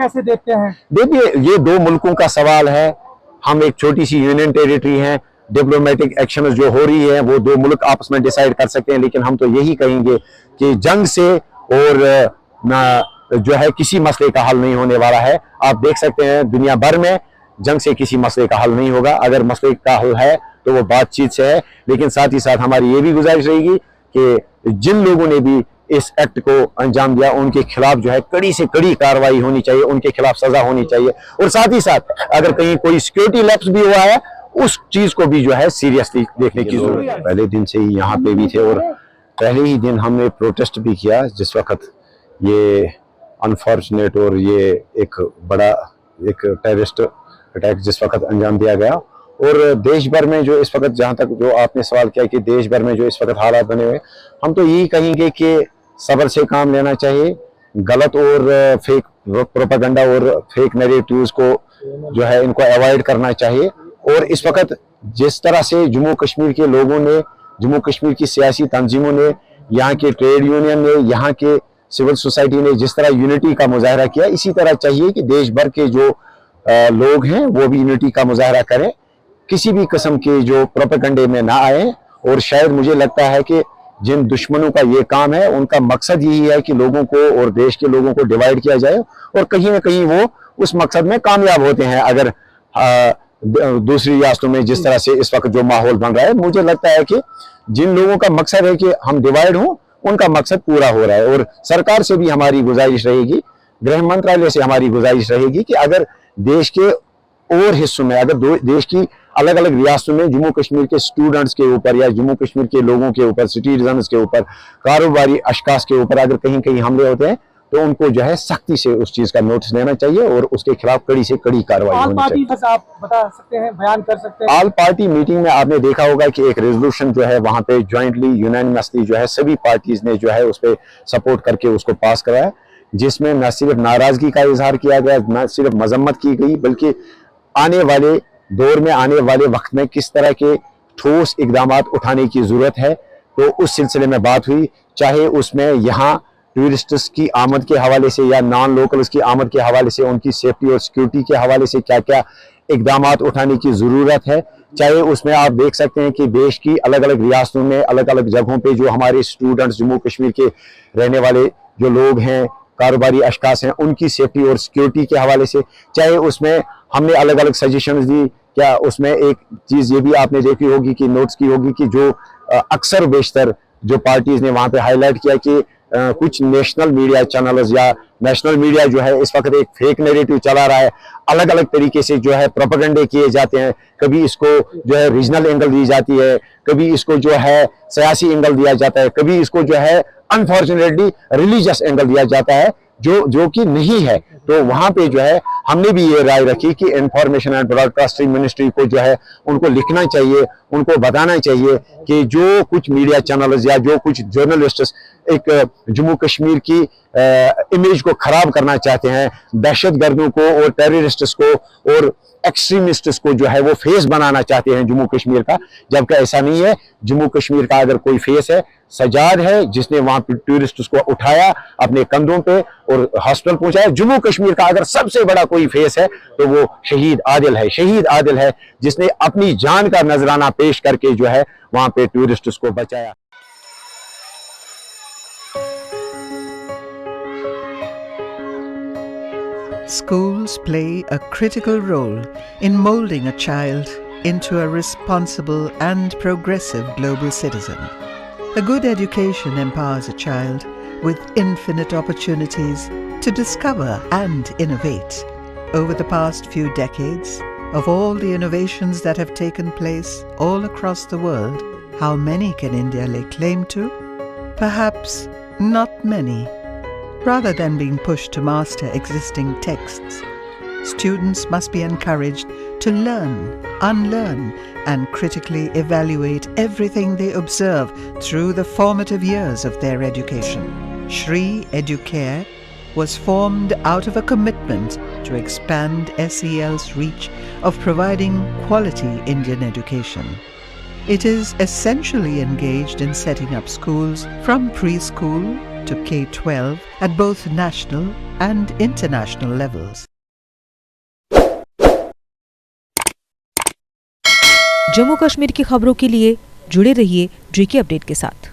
कैसे देखते हैं? देखिए, ये दो मुल्कों का सवाल है। हम एक छोटी सी यूनियन टेरिटरी हैं। डिप्लोमेटिक एक्शन जो हो रही है वो दो मुल्क आपस में डिसाइड कर सकते हैं, लेकिन हम तो यही कहेंगे कि जंग से और जो है किसी मसले का हल नहीं होने वाला है। आप देख सकते हैं दुनिया भर में जंग से किसी मसले का हल नहीं होगा। अगर मसले का हल है तो वो बातचीत से है, लेकिन साथ ही साथ हमारी ये भी गुजारिश रहेगी कि जिन लोगों ने भी इस एक्ट को अंजाम दिया उनके खिलाफ जो है कड़ी से कड़ी कार्रवाई होनी चाहिए, उनके खिलाफ सजा होनी चाहिए। और साथ ही साथ अगर कहीं कोई सिक्योरिटी लैप्स भी हुआ है उस चीज को भी जो है सीरियसली देखने की जरूरत है। पहले दिन से ही यहाँ पे भी थे और पहले ही दिन हमने प्रोटेस्ट भी किया जिस वक्त ये अनफॉर्चुनेट और ये एक बड़ा एक टेररिस्ट अटैक जिस वक्त अंजाम दिया गया। और देश भर में जो इस वक्त, जहाँ तक जो आपने सवाल किया कि देश भर में जो इस वक्त हालात बने हुए, हम तो यही कहेंगे कि सब्र से काम लेना चाहिए। गलत और फेक प्रोपेगेंडा और फेक नैरेटिव्स को जो है इनको अवॉइड करना चाहिए। और इस वक्त जिस तरह से जम्मू कश्मीर के लोगों ने, जम्मू कश्मीर की सियासी तंजीमों ने, यहाँ के ट्रेड यूनियन ने, यहाँ के सिविल सोसाइटी ने जिस तरह यूनिटी का मुजाहरा किया, इसी तरह चाहिए कि देश भर के जो लोग हैं वो भी यूनिटी का मुजाहरा करें, किसी भी किस्म के जो प्रोपेगेंडे में ना आए। और शायद मुझे लगता है कि जिन दुश्मनों का ये काम है उनका मकसद यही है कि लोगों को और देश के लोगों को डिवाइड किया जाए, और कहीं ना कहीं वो उस मकसद में कामयाब होते हैं। अगर दूसरी रियासतों में जिस तरह से इस वक्त जो माहौल बन रहा है, मुझे लगता है कि जिन लोगों का मकसद है कि हम डिवाइड हों उनका मकसद पूरा हो रहा है। और सरकार से भी हमारी गुजारिश रहेगी, गृह मंत्रालय से हमारी गुजारिश रहेगी कि अगर देश के और हिस्सों में, अगर देश की अलग अलग रियासतों में जम्मू कश्मीर के स्टूडेंट्स के ऊपर या जम्मू कश्मीर के लोगों के ऊपर, सिटीजन्स के ऊपर, कारोबारी अशखास के ऊपर अगर कहीं कहीं हमले होते हैं तो उनको जो है सख्ती से उस चीज का नोटिस लेना चाहिए और उसके खिलाफ कड़ी से कड़ी कार्रवाई होनी चाहिए। आप बता सकते हैं, बयान कर सकते हैं? ऑल पार्टी मीटिंग में आपने देखा होगा कि एक रेजोल्यूशन जो है वहां पे ज्वाइंटली यूनानिमसली जो है सभी पार्टीज ने जो है उस पर सपोर्ट करके उसको पास कराया, जिसमें न सिर्फ नाराजगी का इजहार किया गया, न सिर्फ मजम्मत की गई, बल्कि आने वाले दौर में, आने वाले वक्त में किस तरह के ठोस इकदाम उठाने की जरूरत है, तो उस सिलसिले में बात हुई। चाहे उसमें यहाँ टूरिस्ट्स की आमद के हवाले से या नॉन लोकल्स की आमद के हवाले से उनकी सेफ्टी और सिक्योरिटी के हवाले से क्या क्या इकदाम उठाने की ज़रूरत है, चाहे उसमें आप देख सकते हैं कि देश की अलग अलग रियासतों में, अलग अलग जगहों पे जो हमारे स्टूडेंट्स जम्मू कश्मीर के रहने वाले जो लोग हैं, कारोबारी अशखास हैं, उनकी सेफ्टी और सिक्योरिटी के हवाले से, चाहे उसमें हमने अलग अलग सजेशंस दी। क्या उसमें एक चीज़ ये भी आपने देखी होगी कि नोट्स की होगी कि जो अक्सर बेशतर जो पार्टीज ने वहाँ पे हाईलाइट किया कि कुछ नेशनल मीडिया चैनल्स या नेशनल मीडिया जो है इस वक्त एक फेक नैरेटिव चला रहा है, अलग अलग तरीके से जो है प्रोपेगेंडे किए जाते हैं। कभी इसको जो है रीजनल एंगल दी जाती है, कभी इसको जो है सियासी एंगल दिया जाता है, कभी इसको जो है अनफॉर्चुनेटली रिलीजियस एंगल दिया जाता है, जो कि नहीं है। तो वहां पे जो है हमने भी ये राय रखी कि इंफॉर्मेशन एंड ब्रॉडकास्टिंग मिनिस्ट्री को जो है उनको लिखना चाहिए, उनको बताना चाहिए कि जो कुछ मीडिया चैनल्स या जो कुछ जर्नलिस्ट्स एक जम्मू कश्मीर की इमेज को खराब करना चाहते हैं, दहशतगर्दों को और टेररिस्ट्स को और एक्सट्रीमिस्ट्स को जो है वो फेस बनाना चाहते हैं जम्मू कश्मीर का, जबकि ऐसा नहीं है। जम्मू कश्मीर का अगर कोई फेस है, सजाद है जिसने वहां पर टूरिस्ट्स को उठाया अपने कंधों पे और हॉस्पिटल पहुंचाया। जम्मू कश्मीर का अगर सबसे बड़ा कोई फेस है तो वो शहीद आदिल है। शहीद आदिल है जिसने अपनी जान का नजराना पेश करके जो है वहां पे टूरिस्ट्स को बचाया। Schools play a critical role in molding a child into a responsible and progressive global citizen. A good education empowers a child with infinite opportunities to discover and innovate. Over the past few decades, of all the innovations that have taken place all across the world, how many can India lay claim to? Perhaps not many. Rather than being pushed to master existing texts, students must be encouraged to learn, unlearn, and critically evaluate everything they observe through the formative years of their education. Shri Educare was formed out of a commitment to expand SEL's reach of providing quality Indian education. It is essentially engaged in setting up schools from preschool to K-12 at both national and international levels. Jammu Kashmir की खबरों के लिए जुड़े रहिए JK update के साथ।